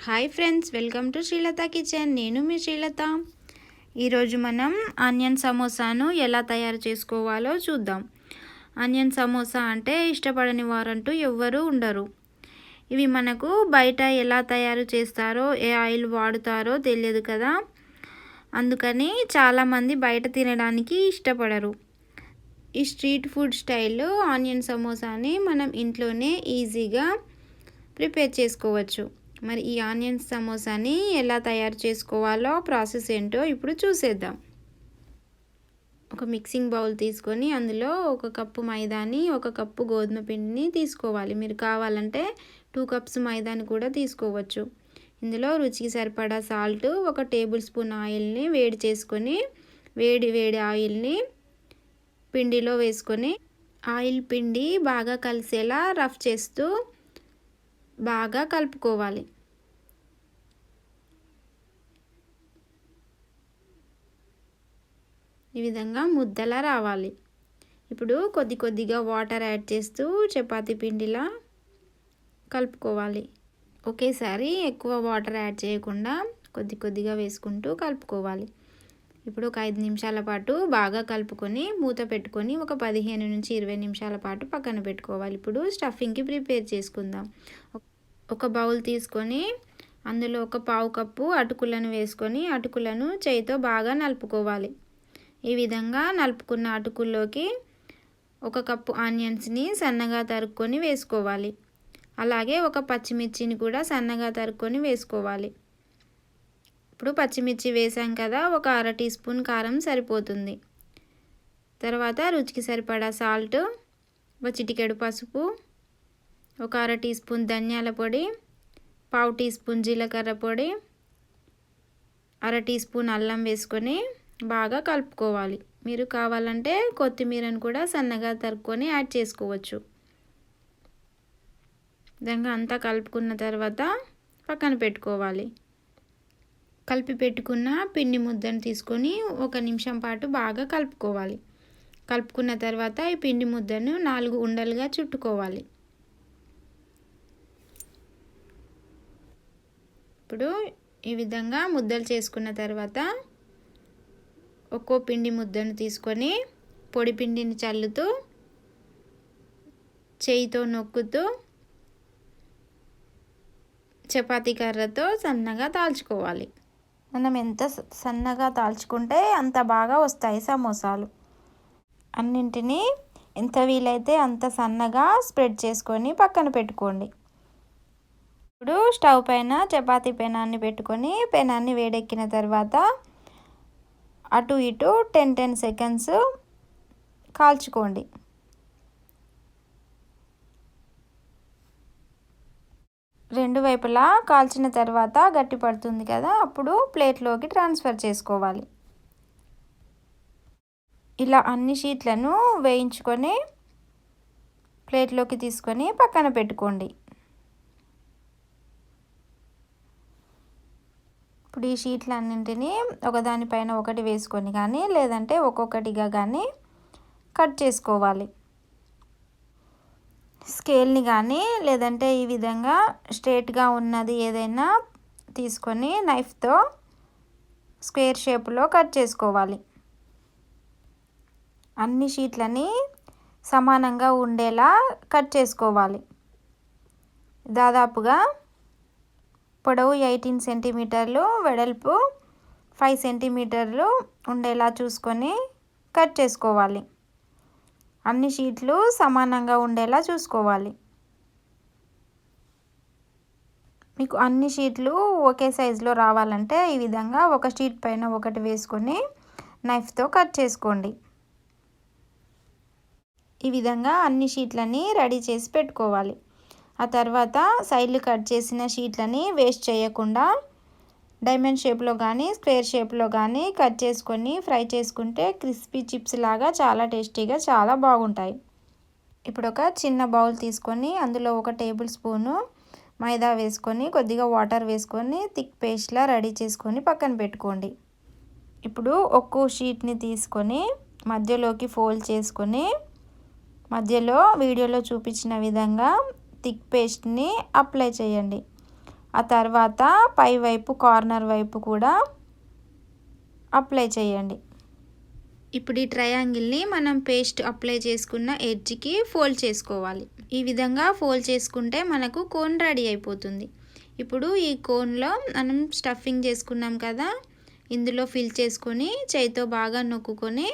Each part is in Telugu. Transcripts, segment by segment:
Hi friends, welcome to Srilatha kitchen. నేను మీ శ్రీలత. ఈరోజు మనం ఆనియన్ సమోసాను ఎలా తయారు చేసుకోవాలో చూద్దాం. ఆనియన్ సమోసా అంటే ఇష్టపడని వారంటూ ఎవ్వరూ ఉండరు. ఇవి మనకు బయట ఎలా తయారు చేస్తారో, ఏ ఆయిల్ వాడుతారో తెలియదు కదా. అందుకని చాలామంది బయట తినడానికి ఇష్టపడరు. ఈ స్ట్రీట్ ఫుడ్ స్టైల్లో ఆనియన్ సమోసాని మనం ఇంట్లోనే ఈజీగా ప్రిపేర్ చేసుకోవచ్చు. మరి ఈ ఆనియన్ సమోసాని ఎలా తయారు చేసుకోవాలో ప్రాసెస్ ఏంటో ఇప్పుడు చూసేద్దాం. ఒక మిక్సింగ్ బౌల్ తీసుకొని అందులో 1 కప్పు మైదాని, 1 కప్పు గోధుమ పిండిని తీసుకోవాలి. మీరు కావాలంటే 2 కప్స్ మైదాని కూడా తీసుకోవచ్చు. ఇందులో రుచికి సరిపడా సాల్ట్, 1 టేబుల్ స్పూన్ ఆయిల్ని వేడి చేసుకొని వేడి ఆయిల్ని పిండిలో వేసుకొని ఆయిల్ పిండి బాగా కలిసేలా రఫ్ చేస్తూ బాగా కలుపుకోవాలి. ఈ విధంగా ముద్దలా రావాలి. ఇప్పుడు కొద్దిగా వాటర్ యాడ్ చేస్తూ చపాతీ పిండిలా కలుపుకోవాలి. ఒకేసారి ఎక్కువ వాటర్ యాడ్ చేయకుండా కొద్దిగా వేసుకుంటూ కలుపుకోవాలి. ఇప్పుడు ఒక 5 నిమిషాల పాటు బాగా కలుపుకొని మూత పెట్టుకొని ఒక 15 నుంచి 20 నిమిషాల పాటు పక్కన పెట్టుకోవాలి. ఇప్పుడు స్టఫింగ్కి ప్రిపేర్ చేసుకుందాం. ఒక బౌల్ తీసుకొని అందులో 1/4 కప్పు అటుకులను వేసుకొని అటుకులను చేయితో బాగా నలుపుకోవాలి. ఈ విధంగా నలుపుకున్న అటుకుల్లోకి 1 కప్పు ఆనియన్స్ని సన్నగా తరుక్కొని వేసుకోవాలి. అలాగే 1 పచ్చిమిర్చిని కూడా సన్నగా తరుక్కొని వేసుకోవాలి. ఇప్పుడు పచ్చిమిర్చి వేసాం కదా, ఒక 1/2 టీ స్పూన్ కారం సరిపోతుంది. తర్వాత రుచికి సరిపడా సాల్ట్, ఒక చిటికెడు పసుపు, ఒక 1/2 టీ స్పూన్ ధనియాల పొడి, 1/2 టీ స్పూన్ జీలకర్ర పొడి, 1/2 టీ స్పూన్ అల్లం వేసుకొని బాగా కలుపుకోవాలి. మీరు కావాలంటే కొత్తిమీరను కూడా సన్నగా తరుక్కొని యాడ్ చేసుకోవచ్చు. విధంగా అంతా కలుపుకున్న తర్వాత పక్కన పెట్టుకోవాలి. కలిపి పెట్టుకున్న పిండి ముద్దను తీసుకొని 1 నిమిషం పాటు బాగా కలుపుకోవాలి. కలుపుకున్న తర్వాత ఈ పిండి ముద్దను 4 ఉండలుగా చుట్టుకోవాలి. ఇప్పుడు ఈ విధంగా ముద్దలు చేసుకున్న తర్వాత ఒక్కో పిండి ముద్దను తీసుకొని పొడి పిండిని చల్లుతూ చేయితో నొక్కుతూ చపాతీ కర్రతో సన్నగా తాల్చుకోవాలి. మనం ఎంత సన్నగా తాల్చుకుంటే అంత బాగా వస్తాయి సమోసాలు. అన్నింటినీ ఎంత వీలైతే అంత సన్నగా స్ప్రెడ్ చేసుకొని పక్కన పెట్టుకోండి. ఇప్పుడు స్టవ్ పైన చపాతీ పెనాన్ని పెట్టుకొని పెనాన్ని వేడెక్కిన తర్వాత అటు ఇటు 10 సెకండ్స్ కాల్చుకోండి. రెండు వైపులా కాల్చిన తర్వాత గట్టి పడుతుంది కదా, అప్పుడు ప్లేట్లోకి ట్రాన్స్ఫర్ చేసుకోవాలి. ఇలా అన్ని షీట్లను వేయించుకొని ప్లేట్లోకి తీసుకొని పక్కన పెట్టుకోండి. ఇప్పుడు ఈ షీట్లన్నింటినీ ఒకదానిపైన ఒకటి వేసుకొని కానీ లేదంటే ఒక్కొక్కటిగా కానీ కట్ చేసుకోవాలి. స్కేల్ని కానీ లేదంటే ఈ విధంగా స్ట్రేట్గా ఉన్నది ఏదైనా తీసుకొని నైఫ్తో స్క్వేర్ షేప్లో కట్ చేసుకోవాలి. అన్ని షీట్లని సమానంగా ఉండేలా కట్ చేసుకోవాలి. దాదాపుగా పొడవు 18 సెంటీమీటర్లు, వెడల్పు 5 సెంటీమీటర్లు ఉండేలా చూసుకొని కట్ చేసుకోవాలి. అన్ని షీట్లు సమానంగా ఉండేలా చూసుకోవాలి. మీకు అన్ని షీట్లు ఒకే సైజులో రావాలంటే ఈ విధంగా ఒక షీట్ పైన ఒకటి వేసుకొని నైఫ్తో కట్ చేసుకోండి. ఈ విధంగా అన్ని షీట్లని రెడీ చేసి పెట్టుకోవాలి. ఆ తర్వాత సైడ్లు కట్ చేసిన షీట్లని వేస్ట్ చేయకుండా డైమండ్ షేప్లో కానీ స్క్వేర్ షేప్లో కానీ కట్ చేసుకొని ఫ్రై చేసుకుంటే క్రిస్పీ చిప్స్ లాగా చాలా టేస్టీగా చాలా బాగుంటాయి. ఇప్పుడు ఒక చిన్న బౌల్ తీసుకొని అందులో 1 టేబుల్ స్పూను మైదా వేసుకొని కొద్దిగా వాటర్ వేసుకొని థిక్ పేస్ట్లా రెడీ చేసుకొని పక్కన పెట్టుకోండి. ఇప్పుడు ఒక్కో షీట్ని తీసుకొని మధ్యలోకి ఫోల్డ్ చేసుకొని మధ్యలో వీడియోలో చూపించిన విధంగా థిక్ పేస్ట్ని అప్లై చేయండి. ఆ తర్వాత పై వైపు కార్నర్ వైపు కూడా అప్లై చేయండి. ఇప్పుడు ఈ ట్రయాంగిల్ని మనం పేస్ట్ అప్లై చేసుకున్న ఎడ్జ్కి ఫోల్డ్ చేసుకోవాలి. ఈ విధంగా ఫోల్డ్ చేసుకుంటే మనకు కోన్ రెడీ అయిపోతుంది. ఇప్పుడు ఈ కోన్లో మనం స్టఫింగ్ చేసుకున్నాం కదా, ఇందులో ఫిల్ చేసుకొని చేయితో బాగా నొక్కుకొని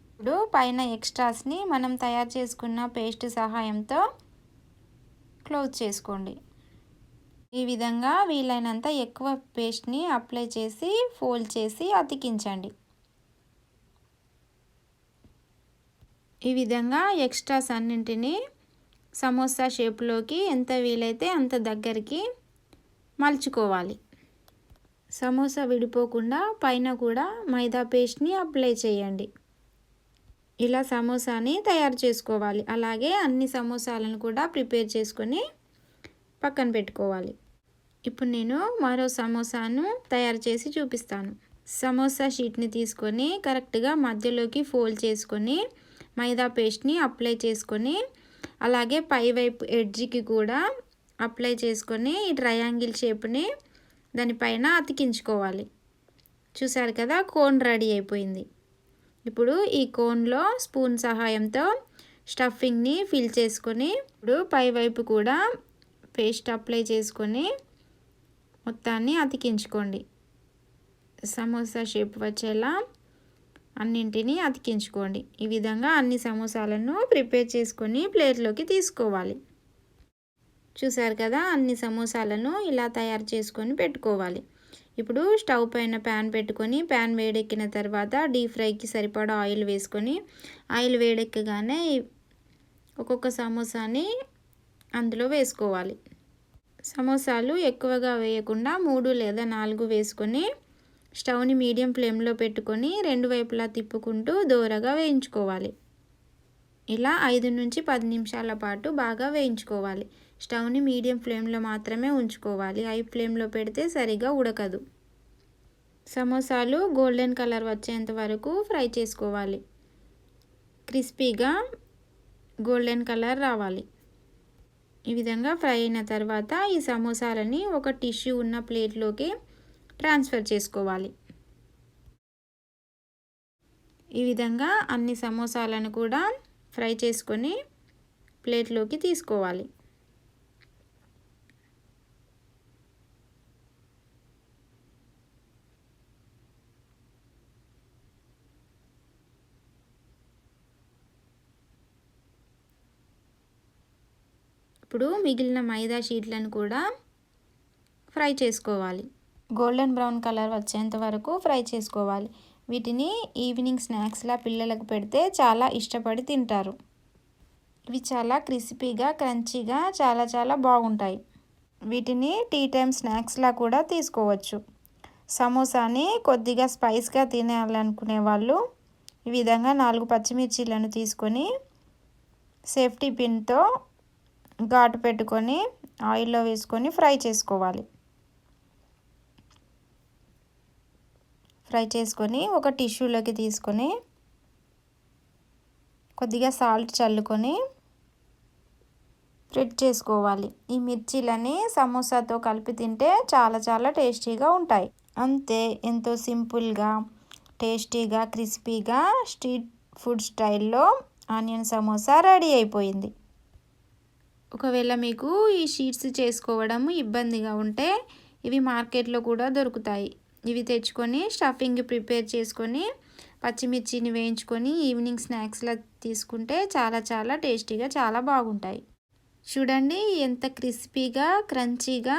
ఇప్పుడు పైన ఎక్స్ట్రాస్ని మనం తయారు చేసుకున్న పేస్ట్ సహాయంతో క్లోజ్ చేసుకోండి. ఈ విధంగా వీలైనంత ఎక్కువ పేస్ట్ని అప్లై చేసి ఫోల్డ్ చేసి అతికించండి. ఈ విధంగా ఎక్స్ట్రాస్ అన్నింటినీ సమోసా షేప్లోకి ఎంత వీలైతే అంత దగ్గరికి మలుచుకోవాలి. సమోసా విడిపోకుండా పైన కూడా మైదా పేస్ట్ని అప్లై చేయండి. ఇలా సమోసాని తయారు చేసుకోవాలి. అలాగే అన్ని సమోసాలను కూడా ప్రిపేర్ చేసుకొని పక్కన పెట్టుకోవాలి. ఇప్పుడు నేను మరో సమోసాను తయారు చేసి చూపిస్తాను. సమోసా షీట్ని తీసుకొని కరెక్ట్గా మధ్యలోకి ఫోల్డ్ చేసుకొని మైదా పేస్ట్ని అప్లై చేసుకొని అలాగే పైవైపు ఎడ్జ్కి కూడా అప్లై చేసుకొని ఈ ట్రయాంగిల్ షేప్ని దానిపైన అతికించుకోవాలి. చూసారు కదా, కోన్ రెడీ అయిపోయింది. ఇప్పుడు ఈ కోన్లో స్పూన్ సహాయంతో స్టఫింగ్ని ఫిల్ చేసుకొని ఇప్పుడు పైవైపు కూడా పేస్ట్ అప్లై చేసుకొని మొత్తాన్ని అతికించుకోండి. సమోసా షేప్ వచ్చేలా అన్నింటినీ అతికించుకోండి. ఈ విధంగా అన్ని సమోసాలను ప్రిపేర్ చేసుకొని ప్లేట్లోకి తీసుకోవాలి. చూసారు కదా, అన్ని సమోసాలను ఇలా తయారు చేసుకొని పెట్టుకోవాలి. ఇప్పుడు స్టవ్ పైన ప్యాన్ పెట్టుకొని ప్యాన్ వేడెక్కిన తర్వాత డీప్ ఫ్రైకి సరిపడా ఆయిల్ వేసుకొని ఆయిల్ వేడెక్కగానే ఒక్కొక్క సమోసాని అందులో వేసుకోవాలి. సమోసాలు ఎక్కువగా వేయకుండా 3 లేదా 4 వేసుకొని స్టవ్ని మీడియం ఫ్లేమ్లో పెట్టుకొని 2 వైపులా తిప్పుకుంటూ దోరగా వేయించుకోవాలి. ఇలా 5 నుంచి 10 నిమిషాల పాటు బాగా వేయించుకోవాలి. స్టవ్ని మీడియం ఫ్లేమ్లో మాత్రమే ఉంచుకోవాలి. హై ఫ్లేమ్లో పెడితే సరిగా ఉడకదు. సమోసాలు గోల్డెన్ కలర్ వచ్చేంత వరకు ఫ్రై చేసుకోవాలి. క్రిస్పీగా గోల్డెన్ కలర్ రావాలి. ఈ విధంగా ఫ్రై అయిన తర్వాత ఈ సమోసాలని ఒక టిష్యూ ఉన్న ప్లేట్లోకి ట్రాన్స్ఫర్ చేసుకోవాలి. ఈ విధంగా అన్ని సమోసాలను కూడా ఫ్రై చేసుకొని ప్లేట్లోకి తీసుకోవాలి. ఇప్పుడు మిగిలిన మైదా షీట్లను కూడా ఫ్రై చేసుకోవాలి. గోల్డెన్ బ్రౌన్ కలర్ వచ్చేంత వరకు ఫ్రై చేసుకోవాలి. వీటిని ఈవినింగ్ స్నాక్స్లా పిల్లలకు పెడితే చాలా ఇష్టపడి తింటారు. ఇవి చాలా క్రిస్పీగా క్రంచీగా చాలా బాగుంటాయి. వీటిని టీ టైం స్నాక్స్లా కూడా తీసుకోవచ్చు. సమోసాని కొద్దిగా స్పైస్గా తినాలనుకునే వాళ్ళు ఈ విధంగా 4 పచ్చిమిర్చీలను తీసుకొని సేఫ్టీ పిన్తో ఘాటు పెట్టుకొని ఆయిల్లో వేసుకొని ఫ్రై చేసుకోవాలి. ఫ్రై చేసుకొని ఒక టిష్యూలోకి తీసుకొని కొద్దిగా సాల్ట్ చల్లుకొని స్ప్రెడ్ చేసుకోవాలి. ఈ మిర్చీలని సమోసాతో కలిపి తింటే చాలా టేస్టీగా ఉంటాయి. అంతే, ఎంతో సింపుల్గా టేస్టీగా క్రిస్పీగా స్ట్రీట్ ఫుడ్ స్టైల్లో ఆనియన్ సమోసా రెడీ అయిపోయింది. ఒకవేళ మీకు ఈ షీట్స్ చేసుకోవడం ఇబ్బందిగా ఉంటే ఇవి మార్కెట్లో కూడా దొరుకుతాయి. ఇవి తెచ్చుకొని స్టఫింగ్ ప్రిపేర్ చేసుకొని పచ్చిమిర్చిని వేయించుకొని ఈవినింగ్ స్నాక్స్లా తీసుకుంటే చాలా టేస్టీగా చాలా బాగుంటాయి. చూడండి ఎంత క్రిస్పీగా క్రంచీగా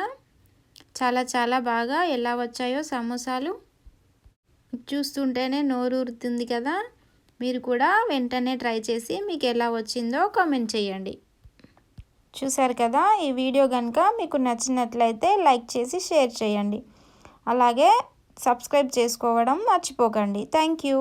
చాలా బాగా ఎలా వచ్చాయో సమోసాలు. చూస్తుంటేనే నోరూరుతుంది కదా. మీరు కూడా వెంటనే ట్రై చేసి మీకు ఎలా వచ్చిందో కామెంట్ చేయండి. చూసారు కదా, ఈ వీడియో కనుక మీకు నచ్చినట్లయితే లైక్ చేసి షేర్ చేయండి. అలాగే సబ్స్క్రైబ్ చేసుకోవడం మర్చిపోకండి. Thank you.